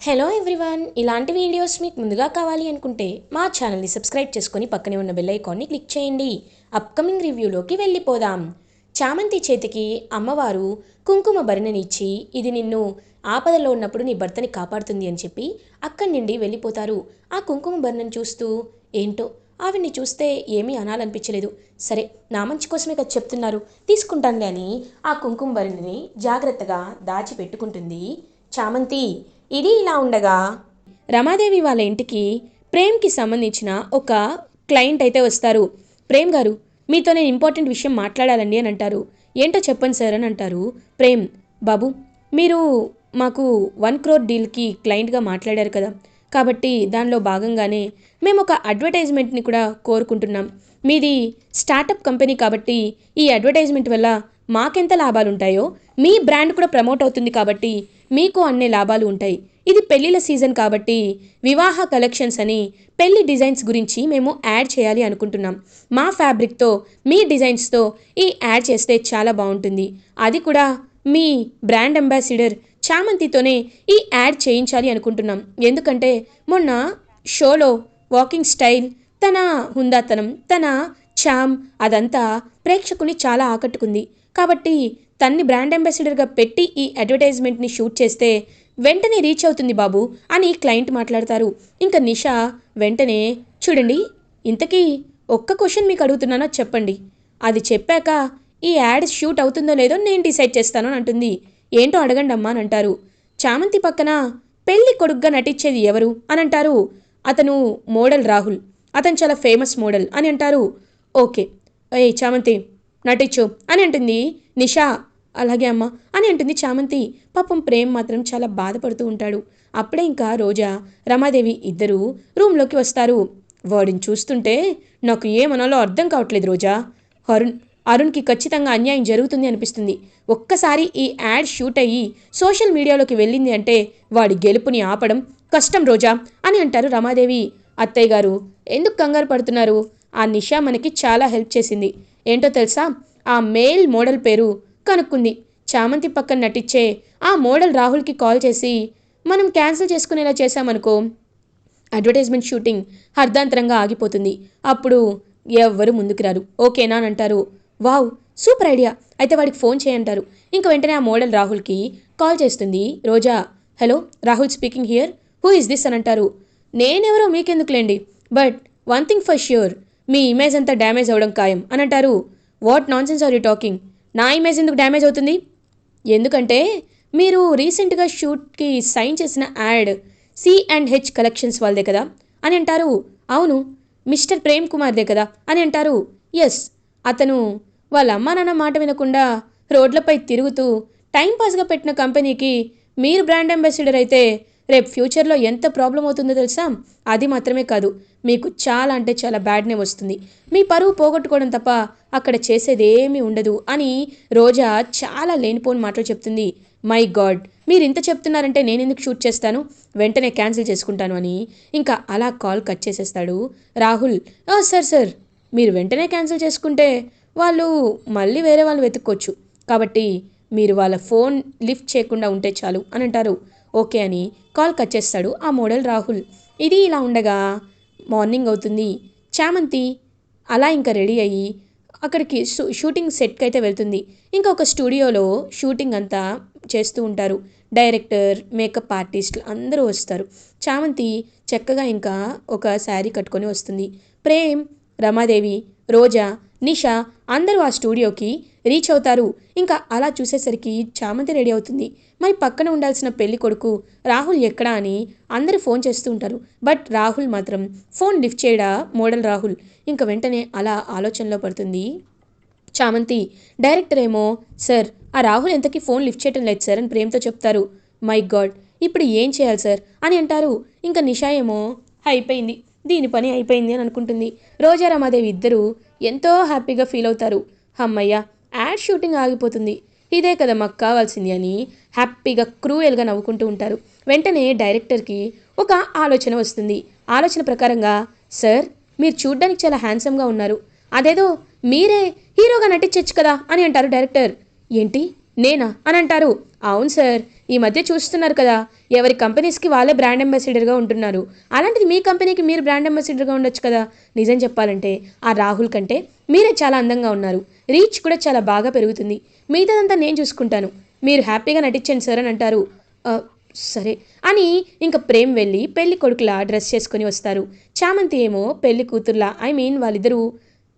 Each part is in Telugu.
హలో ఎవ్రీవన్, ఇలాంటి వీడియోస్ మీకు ముందుగా కావాలి అనుకుంటే మా ఛానల్ని సబ్స్క్రైబ్ చేసుకొని పక్కనే ఉన్న బెల్ ఐకాన్ని క్లిక్ చేయండి. అప్కమింగ్ రివ్యూలోకి వెళ్ళిపోదాం. చామంతి చేతికి అమ్మవారు కుంకుమ భరణినిచ్చి ఇది నిన్ను ఆపదలో ఉన్నప్పుడు నీ భర్తని కాపాడుతుంది అని చెప్పి అక్కడి నుండి వెళ్ళిపోతారు. ఆ కుంకుమ భరణిని చూస్తూ ఏంటో ఆవిడ్ని చూస్తే ఏమీ అనాలనిపించలేదు. సరే, నా మంచి కోసమే కదా చెప్తున్నారు, తీసుకుంటానులే అని ఆ కుంకుమ భరణిని జాగ్రత్తగా దాచిపెట్టుకుంటుంది చామంతి. ఇది ఇలా ఉండగా రమాదేవి వాళ్ళ ఇంటికి ప్రేమ్కి సంబంధించిన ఒక క్లయింట్ అయితే వస్తారు. ప్రేమ్ గారు, మీతో నేను ఇంపార్టెంట్ విషయం మాట్లాడాలండి అని అంటారు. ఏంటో చెప్పండి సార్ అని అంటారు. ప్రేమ్, బాబు మీరు మాకు 1 crore డీల్కి క్లయింట్గా మాట్లాడారు కదా, కాబట్టి దానిలో భాగంగానే మేము ఒక అడ్వర్టైజ్మెంట్ని కూడా కోరుకుంటున్నాం. మీది స్టార్టప్ కంపెనీ కాబట్టి ఈ అడ్వర్టైజ్మెంట్ వల్ల మాకెంత లాభాలు ఉంటాయో మీ బ్రాండ్ కూడా ప్రమోట్ అవుతుంది కాబట్టి మీకు అన్ని లాభాలు ఉంటాయి. ఇది పెళ్లిళ్ళ సీజన్ కాబట్టి వివాహ కలెక్షన్స్ అని పెళ్లి డిజైన్స్ గురించి మేము యాడ్ చేయాలి అనుకుంటున్నాం. మా ఫ్యాబ్రిక్తో మీ డిజైన్స్తో ఈ యాడ్ చేస్తే చాలా బాగుంటుంది. అది కూడా మీ బ్రాండ్ అంబాసిడర్ చామంతితోనే ఈ యాడ్ చేయించాలి అనుకుంటున్నాం. ఎందుకంటే మొన్న షోలో వాకింగ్ స్టైల్, తన హుందాతనం, తన చామ్ అదంతా ప్రేక్షకుని చాలా ఆకట్టుకుంది. కాబట్టి తన్ని బ్రాండ్ అంబాసిడర్గా పెట్టి ఈ అడ్వర్టైజ్మెంట్ని షూట్ చేస్తే వెంటనే రీచ్ అవుతుంది బాబు అని క్లయింట్ మాట్లాడతారు. ఇంకా నిషా వెంటనే, చూడండి, ఇంతకీ ఒక్క క్వశ్చన్ మీకు అడుగుతున్నానో చెప్పండి, అది చెప్పాక ఈ యాడ్ షూట్ అవుతుందో లేదో నేను డిసైడ్ చేస్తాను అని అంటుంది. ఏంటో అడగండి అమ్మా అని అంటారు. చామంతి పక్కన పెళ్లి కొడుగ్గా నటించేది ఎవరు అని అంటారు. అతను మోడల్ రాహుల్, అతను చాలా ఫేమస్ మోడల్ అని అంటారు. ఓకే, ఏ చామంతి నటించు అని అంటుంది నిషా. అలాగే అమ్మ అని అంటుంది చామంతి. పాపం ప్రేమ్ మాత్రం చాలా బాధపడుతూ ఉంటాడు. అప్పుడే ఇంకా రోజా, రమాదేవి ఇద్దరూ రూమ్లోకి వస్తారు. వాడిని చూస్తుంటే నాకు ఏమనాలో అర్థం కావట్లేదు రోజా. అరుణ్కి ఖచ్చితంగా అన్యాయం జరుగుతుంది అనిపిస్తుంది. ఒక్కసారి ఈ యాడ్ షూట్ అయ్యి సోషల్ మీడియాలోకి వెళ్ళింది అంటే వాడి గెలుపుని ఆపడం కష్టం రోజా అని అంటారు రమాదేవి. అత్తయ్య గారు, ఎందుకు కంగారు పడుతున్నారు? ఆ నిషా మనకి చాలా హెల్ప్ చేసింది. ఏంటో తెలుసా, ఆ మేల్ మోడల్ పేరు కనుక్కుంది. చామంతి పక్కన నటించే ఆ మోడల్ రాహుల్కి కాల్ చేసి మనం క్యాన్సిల్ చేసుకునేలా చేశామనుకో అడ్వర్టైజ్మెంట్ షూటింగ్ అర్ధాంతరంగా ఆగిపోతుంది. అప్పుడు ఎవ్వరు ముందుకు రారు. ఓకేనా అని అంటారు. వావ్, సూపర్ ఐడియా, అయితే వాడికి ఫోన్ చేయంటారు. ఇంకా వెంటనే ఆ మోడల్ రాహుల్కి కాల్ చేస్తుంది Roja. Hello, Rahul speaking here, who is this అని అంటారు. నేనెవరో మీకెందుకులేండి, but one thing for sure, మీ ఇమేజ్ అంతా డ్యామేజ్ అవ్వడం ఖాయం అని అంటారు. What nonsense are you talking? నా ఇమేజ్ ఎందుకు డ్యామేజ్ అవుతుంది? ఎందుకంటే మీరు రీసెంట్గా షూట్కి సైన్ చేసిన యాడ్ C&H కలెక్షన్స్ వాళ్ళదే కదా అని అంటారు. అవును, మిస్టర్ ప్రేమ్ కుమార్దే కదా అని అంటారు. ఎస్, అతను వాళ్ళ అమ్మా నాన్న మాట వినకుండా రోడ్లపై తిరుగుతూ టైంపాస్గా పెట్టిన కంపెనీకి మీరు బ్రాండ్ అంబాసిడర్ అయితే రేపు ఫ్యూచర్లో ఎంత ప్రాబ్లం అవుతుందో తెలుసా? అది మాత్రమే కాదు, మీకు చాలా అంటే చాలా బ్యాడ్ నేమ్ వస్తుంది. మీ పరువు పోగొట్టుకోవడం తప్ప అక్కడ చేసేదేమీ ఉండదు అని రోజా చాలా లేనిపోని మాటలు చెప్తుంది. మై గాడ్, మీరు ఇంత చెప్తున్నారంటే నేను ఎందుకు షూట్ చేస్తాను, వెంటనే క్యాన్సిల్ చేసుకుంటాను అని ఇంకా అలా కాల్ కట్ చేసేస్తాడు రాహుల్. సార్, మీరు వెంటనే క్యాన్సిల్ చేసుకుంటే వాళ్ళు మళ్ళీ వేరే వాళ్ళు వెతుక్కోవచ్చు, కాబట్టి మీరు వాళ్ళ ఫోన్ లిఫ్ట్ చేయకుండా ఉంటే చాలు అని అంటారు. ఓకే అని కాల్ కట్ చేస్తాడు ఆ మోడల్ రాహుల్. ఇది ఇలా ఉండగా మార్నింగ్ అవుతుంది. చామంతి అలా ఇంకా రెడీ అయ్యి అక్కడికి షూటింగ్ సెట్కి అయితే వెళ్తుంది. ఇంకా ఒక స్టూడియోలో షూటింగ్ అంతా చేస్తూ ఉంటారు. డైరెక్టర్, మేకప్ ఆర్టిస్టులు అందరూ వస్తారు. చామంతి చక్కగా ఇంకా ఒక శారీ కట్టుకొని వస్తుంది. ప్రేమ్, రమాదేవి, రోజా, నిషా అందరూ ఆ స్టూడియోకి రీచ్ అవుతారు. ఇంకా అలా చూసేసరికి చామంతి రెడీ అవుతుంది. మరి పక్కన ఉండాల్సిన పెళ్లి కొడుకు రాహుల్ ఎక్కడా అని అందరూ ఫోన్ చేస్తూ ఉంటారు. బట్ రాహుల్ మాత్రం ఫోన్ లిఫ్ట్ చేయడా మోడల్ రాహుల్. ఇంకా వెంటనే అలా ఆలోచనలో పడుతుంది చామంతి. డైరెక్టర్ ఏమో, సార్ ఆ రాహుల్ ఎంతకీ ఫోన్ లిఫ్ట్ చేయటం లేదు సార్ అని ప్రేమ్తో చెప్తారు. మై గాడ్, ఇప్పుడు ఏం చేయాలి సార్ అని అంటారు. ఇంకా నిషా ఏమో అయిపోయింది, దీని పని అయిపోయింది అని అనుకుంటుంది. రోజా, రమాదేవి ఇద్దరూ ఎంతో హ్యాపీగా ఫీల్ అవుతారు. అమ్మయ్య, యాడ్ షూటింగ్ ఆగిపోతుంది, ఇదే కదా మాకు కావాల్సింది అని హ్యాపీగా క్రూయల్గా నవ్వుకుంటూ ఉంటారు. వెంటనే డైరెక్టర్కి ఒక ఆలోచన వస్తుంది. ఆలోచన ప్రకారంగా, సార్ మీరు చూడ్డానికి చాలా హ్యాండ్సమ్గా ఉన్నారు, అదేదో మీరే హీరోగా నటించచ్చు కదా అని అంటారు డైరెక్టర్. ఏంటి, నేనా అని అంటారు. అవును సార్, ఈ మధ్య చూస్తున్నారు కదా, ఎవరి కంపెనీస్కి వాళ్ళే బ్రాండ్ అంబాసిడర్గా ఉంటున్నారు. అలాంటిది మీ కంపెనీకి మీరు బ్రాండ్ అంబాసిడర్గా ఉండొచ్చు కదా. నిజం చెప్పాలంటే ఆ రాహుల్ కంటే మీరే చాలా అందంగా ఉన్నారు. రీచ్ కూడా చాలా బాగా పెరుగుతుంది. మిగతాదంతా నేను చూసుకుంటాను. మీరు హ్యాపీగా నటించండి సార్ అని అంటారు. "ఆ, సరే" అని ఇంకా ప్రేమ్ వెళ్ళి పెళ్లి కొడుకులా డ్రెస్ చేసుకొని వస్తారు. చామంతి ఏమో పెళ్లి కూతుర్లా, వాళ్ళిద్దరూ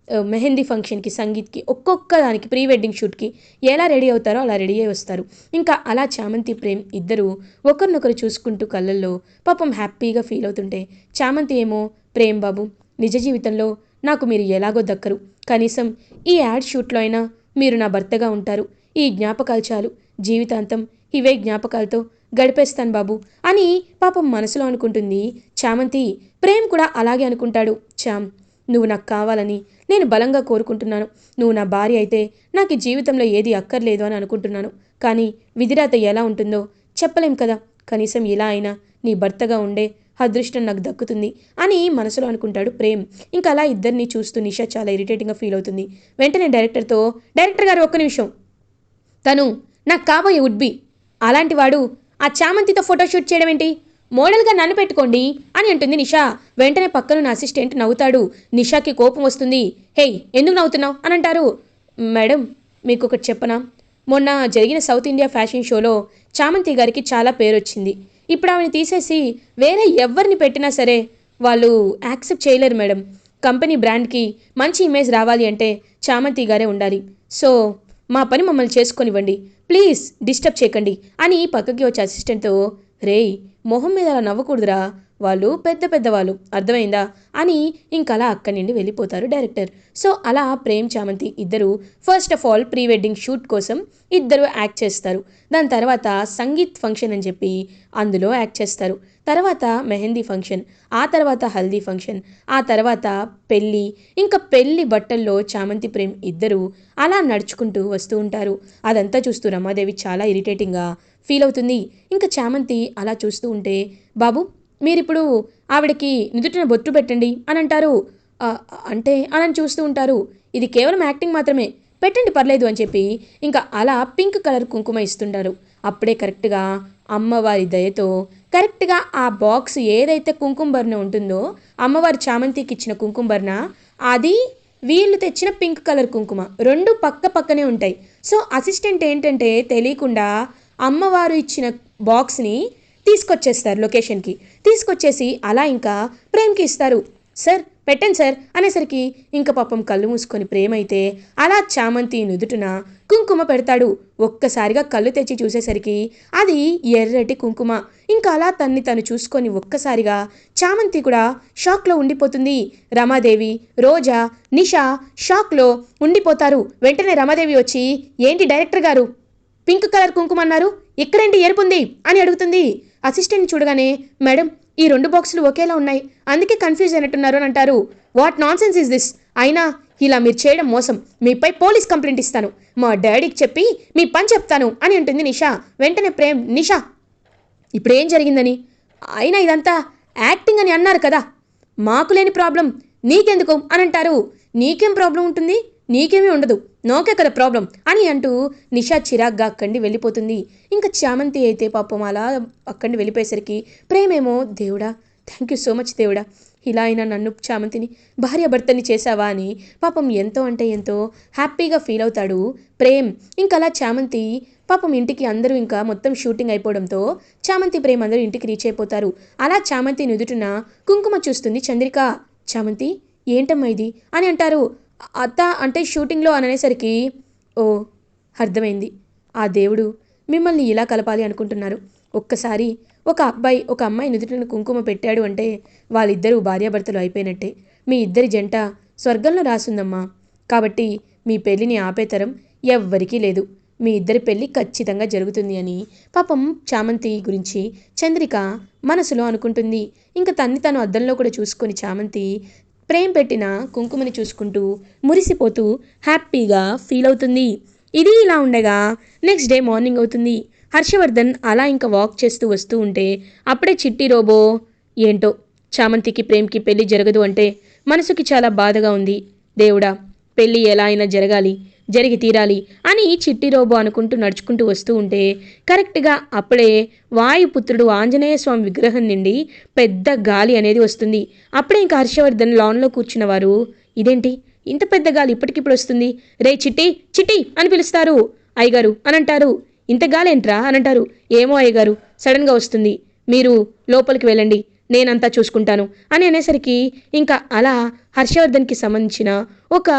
మెహందీ ఫంక్షన్కి, సంగీత్కి, ఒక్కొక్క దానికి, ప్రీ వెడ్డింగ్ షూట్కి ఎలా రెడీ అవుతారో అలా రెడీ అయి వస్తారు. ఇంకా అలా చామంతి ప్రేమ్ ఇద్దరు ఒకరినొకరు చూసుకుంటూ కళ్ళల్లో పాపం హ్యాపీగా ఫీల్ అవుతుంటే, చామంతి ఏమో, ప్రేమ్ బాబు, నిజ జీవితంలో నాకు మీరు ఎలాగో దక్కరు, కనీసం ఈ యాడ్ షూట్లో అయినా మీరు నా భర్తగా ఉంటారు. ఈ జ్ఞాపకాలు చాలు, జీవితాంతం ఇవే జ్ఞాపకాలతో గడిపేస్తాను బాబు అని పాపం మనసులో అనుకుంటుంది చామంతి. ప్రేమ్ కూడా అలాగే అనుకుంటాడు. చామ్, నువ్వు నాకు కావాలని నేను బలంగా కోరుకుంటున్నాను. నువ్వు నా భార్య అయితే నాకు ఈ జీవితంలో ఏది అక్కర్లేదు అని అనుకుంటున్నాను. కానీ విధిరాత ఎలా ఉంటుందో చెప్పలేం కదా. కనీసం ఇలా అయినా నీ భర్తగా ఉండే అదృష్టం నాకు దక్కుతుంది అని మనసులో అనుకుంటాడు ప్రేమ్. ఇంకా అలా ఇద్దరిని చూస్తూ నిషా చాలా ఇరిటేటింగ్గా ఫీల్ అవుతుంది. వెంటనే డైరెక్టర్ గారు ఒక్క నిమిషం, తను నాకు కాబోయే వుడ్బి, అలాంటి వాడు ఆ చామంతితో ఫోటోషూట్ చేయడం ఏంటి? మోడల్గా నన్ను పెట్టుకోండి అని అంటుంది నిషా. వెంటనే పక్కనున్న అసిస్టెంట్ నవ్వుతాడు. నిషాకి కోపం వస్తుంది. హేయ్, ఎందుకు నవ్వుతున్నావు అని అంటారు. మేడం, మీకు ఒకటి చెప్పనా? మొన్న జరిగిన సౌత్ ఇండియా ఫ్యాషన్ షోలో చామంతి గారికి చాలా పేరు వచ్చింది. ఇప్పుడు ఆమెను తీసేసి వేరే ఎవరిని పెట్టినా సరే వాళ్ళు యాక్సెప్ట్ చేయలేరు మేడం. కంపెనీ బ్రాండ్కి మంచి ఇమేజ్ రావాలి అంటే చామంతి గారే ఉండాలి. సో మా పని మమ్మల్ని చేసుకొనివ్వండి, ప్లీజ్ డిస్టర్బ్ చేయకండి అని పక్కకి వచ్చే అసిస్టెంట్తో, రేయ్, మొహం మీద అలా నవ్వకూడదురా, వాళ్ళు పెద్ద పెద్దవాళ్ళు, అర్థమైందా అని ఇంకలా అక్కడి నుండి వెళ్ళిపోతారు డైరెక్టర్. సో అలా ప్రేమ్ చామంతి ఇద్దరు first of all pre wedding shoot కోసం ఇద్దరు యాక్ట్ చేస్తారు. దాని తర్వాత సంగీత్ ఫంక్షన్ అని చెప్పి అందులో యాక్ట్ చేస్తారు. తర్వాత మెహందీ ఫంక్షన్, ఆ తర్వాత హల్దీ ఫంక్షన్, ఆ తర్వాత పెళ్ళి. ఇంకా పెళ్ళి బట్టల్లో చామంతి ప్రేమ్ ఇద్దరు అలా నడుచుకుంటూ వస్తూ ఉంటారు. అదంతా చూస్తూ రమాదేవి చాలా ఇరిటేటింగ్గా ఫీల్ అవుతుంది. ఇంకా చామంతి అలా చూస్తూ ఉంటే, బాబు మీరిప్పుడు ఆవిడకి నుదుటిన బొట్టు పెట్టండి అని అంటారు. "ఆ, అంటే" అని చూస్తూ ఉంటారు. ఇది కేవలం యాక్టింగ్ మాత్రమే, పెట్టండి పర్లేదు అని చెప్పి ఇంకా అలా పింక్ కలర్ కుంకుమ ఇస్తుంటారు. అప్పుడే కరెక్ట్గా అమ్మవారి దయతో కరెక్ట్గా ఆ బాక్స్ ఏదైతే కుంకుమ భరణ ఉంటుందో, అమ్మవారి చామంతికి ఇచ్చిన కుంకుమ భరణ, అది వీళ్ళు తెచ్చిన పింక్ కలర్ కుంకుమ, రెండు పక్క పక్కనే ఉంటాయి. సో అసిస్టెంట్ ఏంటంటే తెలియకుండా అమ్మవారు ఇచ్చిన బాక్స్ని తీసుకొచ్చేస్తారు లొకేషన్కి. తీసుకొచ్చేసి అలా ఇంకా ప్రేమ్కి ఇస్తారు. సార్ పెట్టండి సార్ అనేసరికి ఇంకా పాపం కళ్ళు మూసుకొని ప్రేమ్ అయితే అలా చామంతి నుదుటిన కుంకుమ పెడతాడు. ఒక్కసారిగా కళ్ళు తెచ్చి చూసేసరికి అది ఎర్రటి కుంకుమ. ఇంకా అలా తను చూసుకొని ఒక్కసారిగా చామంతి కూడా షాక్లో ఉండిపోతుంది. రమాదేవి, రోజా, నిషా షాక్లో ఉండిపోతారు. వెంటనే రమాదేవి వచ్చి, ఏంటి డైరెక్టర్ గారు, పింక్ కలర్ కుంకుమ అన్నారు, ఇక్కడేంటి ఎరుపుంది అని అడుగుతుంది. అసిస్టెంట్ చూడగానే, మేడం ఈ రెండు బాక్సులు ఒకేలా ఉన్నాయి, అందుకే కన్ఫ్యూజ్ అయినట్టున్నారు అని అంటారు. What non sense is this? అయినా ఇలా మీరు చేయడం మోసం, మీపై పోలీస్ కంప్లైంట్ ఇస్తాను, మా డాడీకి చెప్పి మీ పని చెప్తాను అని అంటుంది నిషా. వెంటనే ప్రేమ్, నిషా ఇప్పుడు ఏం జరిగిందని, అయినా ఇదంతా యాక్టింగ్ అని అన్నారు కదా, మాకు లేని ప్రాబ్లం నీకెందుకు అని అంటారు. నీకేం ప్రాబ్లం ఉంటుంది, నీకేమీ ఉండదు, నాకే కదా ప్రాబ్లం అని అంటూ నిషా చిరాగ్గా అక్కడి వెళ్ళిపోతుంది. ఇంకా చామంతి అయితే పాపం అలా అక్కడి వెళ్ళిపోయేసరికి ప్రేమేమో, దేవుడా థ్యాంక్ యూ సో మచ్ దేవుడా, ఇలా అయినా నన్ను చామంతిని భార్యాభర్తని చేశావా అని పాపం ఎంతో అంటే ఎంతో హ్యాపీగా ఫీల్ అవుతాడు ప్రేమ్. ఇంకా అలా చామంతి పాపం ఇంటికి అందరూ ఇంకా మొత్తం షూటింగ్ అయిపోవడంతో చామంతి ప్రేమ్ అందరూ ఇంటికి రీచ్ అయిపోతారు. అలా చామంతి నుదుటిన కుంకుమ చూస్తుంది చంద్రిక. చామంతి ఏంటమ్మా ఇది అని అంటారు. అత్త అంటే షూటింగ్లో అని అనేసరికి, ఓ అర్థమైంది, ఆ దేవుడు మిమ్మల్ని ఇలా కలపాలి అనుకుంటున్నారు. ఒక్కసారి ఒక అబ్బాయి ఒక అమ్మాయి నుదుటిన కుంకుమ పెట్టాడు అంటే వాళ్ళిద్దరూ భార్యాభర్తలు అయిపోయినట్టే. మీ ఇద్దరి జంట స్వర్గంలో రాసుందమ్మా. కాబట్టి మీ పెళ్ళిని ఆపే తరం ఎవ్వరికీ లేదు. మీ ఇద్దరి పెళ్ళి ఖచ్చితంగా జరుగుతుంది అని పాపం చామంతి గురించి చంద్రిక మనసులో అనుకుంటుంది. ఇంకా తను అద్దంలో కూడా చూసుకొని చామంతి ప్రేమ్ పెట్టిన కుంకుమని చూసుకుంటూ మురిసిపోతూ హ్యాపీగా ఫీల్ అవుతుంది. ఇది ఇలా ఉండగా నెక్స్ట్ డే మార్నింగ్ అవుతుంది. హర్షవర్ధన్ అలా ఇంకా వాక్ చేస్తూ వస్తూ ఉంటే అప్పుడే చిట్టి రోబో, ఏంటో చామంతికి ప్రేమ్కి పెళ్ళి జరగదు అంటే మనసుకి చాలా బాధగా ఉంది. దేవుడా, పెళ్ళి ఎలా అయినా జరగాలి, జరిగి తీరాలి అని చిట్టి రోబో అనుకుంటూ నడుచుకుంటూ వస్తూ ఉంటే కరెక్ట్గా అప్పుడే వాయుపుత్రుడు ఆంజనేయ స్వామి విగ్రహం నుండి పెద్ద గాలి అనేది వస్తుంది. అప్పుడే ఇంకా హర్షవర్ధన్ లాన్లో కూర్చున్న వారు ఇదేంటి ఇంత పెద్ద గాలి ఇప్పటికిప్పుడు వస్తుంది, రే చిట్టి చిట్టి అని పిలుస్తారు. అయ్యగారు అని అంటారు. ఇంత గాలి ఏంట్రా అని అంటారు. ఏమో అయ్యగారు సడన్గా వస్తుంది, మీరు లోపలికి వెళ్ళండి నేనంతా చూసుకుంటాను అని అనేసరికి ఇంకా అలా హర్షవర్ధన్కి సంబంధించిన ఒక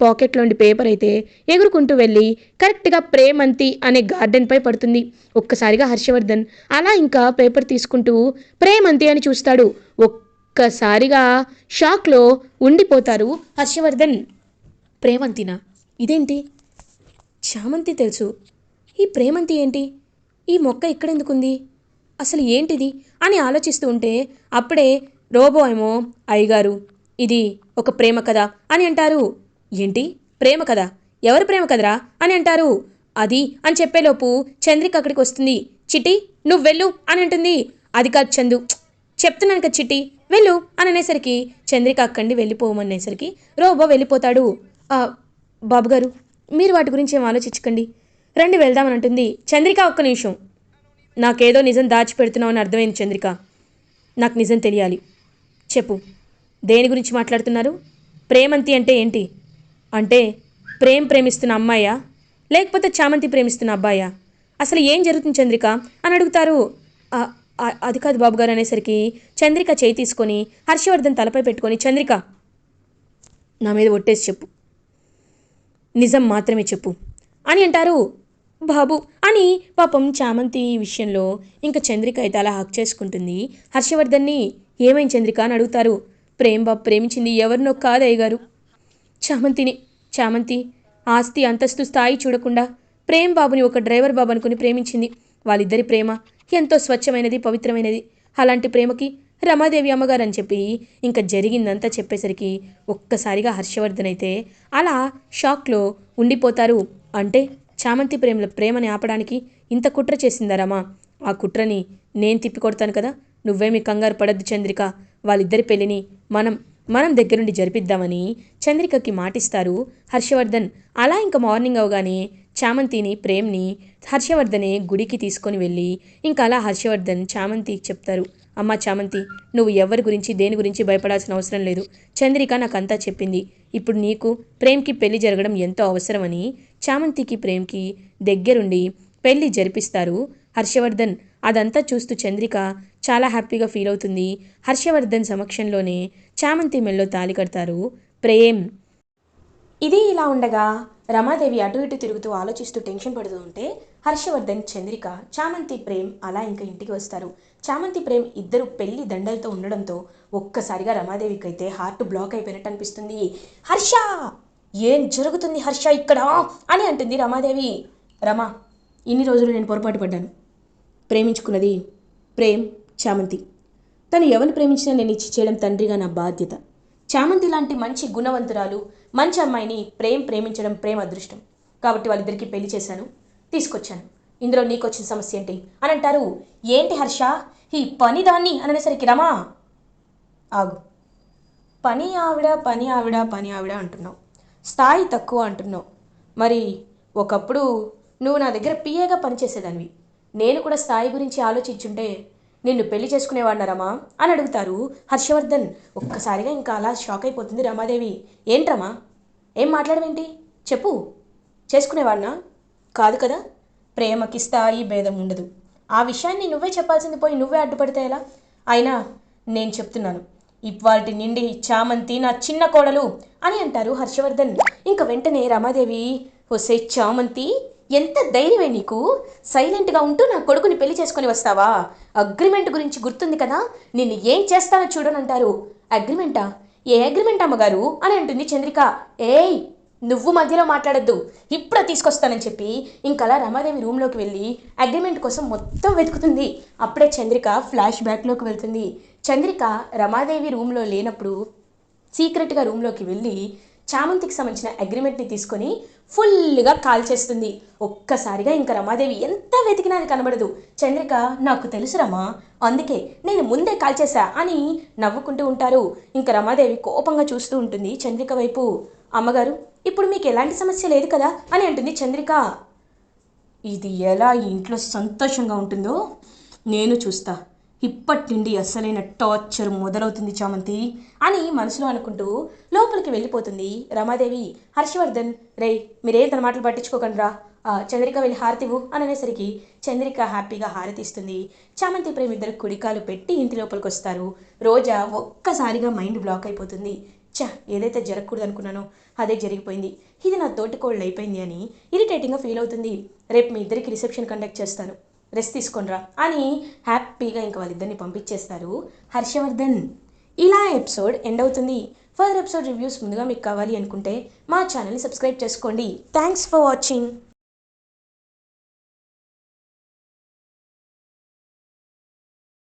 పాకెట్లోని పేపర్ అయితే ఎగురుకుంటూ వెళ్ళి కరెక్ట్గా ప్రేమంతి అనే గార్డెన్పై పడుతుంది. ఒక్కసారిగా హర్షవర్ధన్ అలా ఇంకా పేపర్ తీసుకుంటూ ప్రేమంతి అని చూస్తాడు. ఒక్కసారిగా షాక్లో ఉండిపోతారు హర్షవర్ధన్. ప్రేమంతినా, ఇదేంటి? చామంతి తెలుసు, ఈ ప్రేమంతి ఏంటి? ఈ మొక్క ఇక్కడెందుకుంది? అసలు ఏంటిది అని ఆలోచిస్తూ ఉంటే అప్పుడే రోబో ఏమో అయ్యగారు ఇది ఒక ప్రేమ కథ అని అంటారు. ఏంటి ప్రేమ కథ? ఎవరు ప్రేమ కథరా అని అంటారు. అది అని చెప్పేలోపు చంద్రిక అక్కడికి వస్తుంది. చిట్టి నువ్వు వెళ్ళు అని అంటుంది. అది కాదు చందు, చెప్తున్నాను కదా చిట్టి వెళ్ళు అని అనేసరికి చంద్రిక అక్కడి వెళ్ళిపోమనేసరికి రోబో వెళ్ళిపోతాడు. బాబుగారు మీరు వాటి గురించి ఏం ఆలోచించకండి, రండి వెళ్దామని అంటుంది. చంద్రిక ఒక్క నిమిషం, నాకేదో నిజం దాచిపెడుతున్నావు అని అర్థమైంది చంద్రిక, నాకు నిజం తెలియాలి, చెప్పు దేని గురించి మాట్లాడుతున్నారు? ప్రేమంతి అంటే ఏంటి? అంటే ప్రేమిస్తున్న అమ్మాయా లేకపోతే చామంతి ప్రేమిస్తున్న అబ్బాయా? అసలు ఏం జరుగుతుంది చంద్రిక అని అడుగుతారు. అది కాదు బాబుగారు అనేసరికి చంద్రిక చేయి తీసుకొని హర్షవర్ధన్ తలపై పెట్టుకొని చంద్రిక నా మీద ఒట్టేసి చెప్పు, నిజం మాత్రమే చెప్పు అని అంటారు. బాబు అని పాపం చామంతి విషయంలో ఇంకా చంద్రిక అయితే అలా హక్ చేసుకుంటుంది హర్షవర్ధన్ని. ఏమైంది చంద్రిక అని అడుగుతారు. బాబు ప్రేమించింది ఎవరినో కాదు అయ్యగారు, చామంతిని. చామంతి ఆస్తి అంతస్తు స్థాయి చూడకుండా బాబుని ఒక డ్రైవర్ బాబు అనుకుని ప్రేమించింది. వాళ్ళిద్దరి ప్రేమ ఎంతో స్వచ్ఛమైనది, పవిత్రమైనది. అలాంటి ప్రేమకి రమాదేవి అమ్మగారు అని చెప్పి ఇంకా జరిగిందంతా చెప్పేసరికి ఒక్కసారిగా హర్షవర్ధన్ అయితే అలా షాక్లో ఉండిపోతారు. అంటే చామంతి ప్రేమని ఆపడానికి ఇంత కుట్ర చేసిందా రమా? ఆ కుట్రని నేను తిప్పికొడతాను కదా, నువ్వేమీ కంగారు పడద్దు చంద్రిక, వాళ్ళిద్దరి పెళ్ళిని మనం దగ్గరుండి జరిపిద్దామని చంద్రికకి మాటిస్తారు హర్షవర్ధన్. అలా ఇంకా మార్నింగ్ అవగానే చామంతిని ప్రేమ్ని హర్షవర్ధనే గుడికి తీసుకొని వెళ్ళి ఇంకా అలా హర్షవర్ధన్ చామంతికి చెప్తారు. అమ్మా చామంతి, నువ్వు ఎవరి గురించి దేని గురించి భయపడాల్సిన అవసరం లేదు, చంద్రిక నాకంతా చెప్పింది. ఇప్పుడు నీకు ప్రేమ్కి పెళ్లి జరగడం ఎంతో అవసరమని చామంతికి ప్రేమ్కి దగ్గరుండి పెళ్లి జరిపిస్తారు హర్షవర్ధన్. అదంతా చూస్తూ చంద్రిక చాలా హ్యాపీగా ఫీల్ అవుతుంది. హర్షవర్ధన్ సమక్షంలోనే చామంతి మెల్లో తాళి కడతారు ప్రేమ్. ఇది ఇలా ఉండగా రమాదేవి అటు ఇటు తిరుగుతూ ఆలోచిస్తూ టెన్షన్ పడుతూ ఉంటే హర్షవర్ధన్, చంద్రిక, చామంతి ప్రేమ్ అలా ఇంకా ఇంటికి వస్తారు. చామంతి ప్రేమ్ ఇద్దరు పెళ్లి దండలతో ఉండడంతో ఒక్కసారిగా రమాదేవికి అయితే హార్ట్ బ్లాక్ అయిపోయినట్టు అనిపిస్తుంది. హర్ష, ఏం జరుగుతుంది హర్ష ఇక్కడ అని అంటుంది రమాదేవి. రమా, ఇన్ని రోజులు నేను పొరపాటు పడ్డాను. ప్రేమించుకున్నది ప్రేమ్, చామంతి. తను ఎవరిని ప్రేమించినా నేను ఇచ్చి చేయడం తండ్రిగా నా బాధ్యత. చామంతి లాంటి మంచి గుణవంతురాలు, మంచి అమ్మాయిని ప్రేమించడం ప్రేమ అదృష్టం. కాబట్టి వాళ్ళిద్దరికీ పెళ్లి చేశాను, తీసుకొచ్చాను. ఇందులో నీకొచ్చిన సమస్య ఏంటి అని అంటారు. ఏంటి హర్ష ఈ పని దాన్ని అని అనేసరికి రమా ఆగు, పని ఆవిడ అంటున్నావు, స్థాయి తక్కువ అంటున్నావు. మరి ఒకప్పుడు నువ్వు నా దగ్గర పిఏగా పనిచేసేదానివి, నేను కూడా స్థాయి గురించి ఆలోచించుంటే నిన్ను పెళ్లి చేసుకునేవాడినా రమా అని అడుగుతారు హర్షవర్ధన్. ఒక్కసారిగా ఇంకా అలా షాక్ అయిపోతుంది రమాదేవి. ఏంట్రమా, ఏం మాట్లాడవేంటి, చెప్పు, చేసుకునేవాడినా? కాదు కదా, ప్రేమకి స్థాయి భేదం ఉండదు. ఆ విషయాన్ని నువ్వే చెప్పాల్సింది పోయి నువ్వే అడ్డుపడితే ఎలా? అయినా నేను చెప్తున్నాను, ఇవాల్టి నిండి చామంతి నా చిన్న కోడలు అని అంటారు హర్షవర్ధన్. ఇంకా వెంటనే రమాదేవి, ఒసే చామంతి, ఎంత ధైర్యమే నీకు, సైలెంట్గా ఉంటూ నా కొడుకుని పెళ్లి చేసుకొని వస్తావా? అగ్రిమెంట్ గురించి గుర్తుంది కదా, నిన్ను ఏం చేస్తానో చూడనంటారు. అగ్రిమెంటా? ఏ అగ్రిమెంట్ అమ్మగారు అని అంటుంది చంద్రిక. ఏయ్, నువ్వు మధ్యలో మాట్లాడద్దు, ఇప్పుడే తీసుకొస్తానని చెప్పి ఇంకలా రమాదేవి రూమ్లోకి వెళ్ళి అగ్రిమెంట్ కోసం మొత్తం వెతుకుతుంది. అప్పుడే చంద్రిక ఫ్లాష్ బ్యాక్లోకి వెళ్తుంది. చంద్రిక రమాదేవి రూమ్లో లేనప్పుడు సీక్రెట్గా రూమ్లోకి వెళ్ళి చామంతికి సంబంధించిన అగ్రిమెంట్ని తీసుకొని ఫుల్గా కాల్ చేస్తుంది. ఒక్కసారిగా ఇంకా రమాదేవి ఎంత వెతికినా అది కనబడదు. చంద్రిక, నాకు తెలుసు రమా, అందుకే నేను ముందే కాల్ చేశా అని నవ్వుకుంటూ ఉంటారు. ఇంకా రమాదేవి కోపంగా చూస్తూ ఉంటుంది చంద్రిక వైపు. అమ్మగారు, ఇప్పుడు మీకు ఎలాంటి సమస్య లేదు కదా అని అంటుంది చంద్రిక. ఇది ఎలా ఈ ఇంట్లో సంతోషంగా ఉంటుందో నేను చూస్తా. ఇప్పటి నుండి అసలైన టార్చర్ మొదలవుతుంది చామంతి అని మనసులో అనుకుంటూ లోపలికి వెళ్ళిపోతుంది రమాదేవి. హర్షవర్ధన్, రే మీరేం తన మాటలు పట్టించుకోకండి రా, చంద్రిక వెళ్ళి హారతివు అని అనేసరికి చంద్రిక హ్యాపీగా హారతిస్తుంది. చామంతి ప్రేమ ఇద్దరు కుడికాలు పెట్టి ఇంటి లోపలికి వస్తారు. రోజా ఒక్కసారిగా మైండ్ బ్లాక్ అయిపోతుంది. ఏదైతే జరగకూడదు అనుకున్నానో అదే జరిగిపోయింది, ఇది నా తోటికోళ్ళు అయిపోయింది అని ఇరిటేటింగ్గా ఫీల్ అవుతుంది. రేపు మీ ఇద్దరికి రిసెప్షన్ కండక్ట్ చేస్తాను, రెస్ట్ తీసుకొనిరా అని హ్యాపీగా ఇంకా వాళ్ళిద్దరిని పంపించేస్తారు హర్షవర్ధన్. ఇలా ఎపిసోడ్ ఎండ్ అవుతుంది. ఫర్దర్ ఎపిసోడ్ రివ్యూస్ ముందుగా మీకు కావాలి అనుకుంటే మా ఛానల్ని సబ్స్క్రైబ్ చేసుకోండి. Thanks for watching.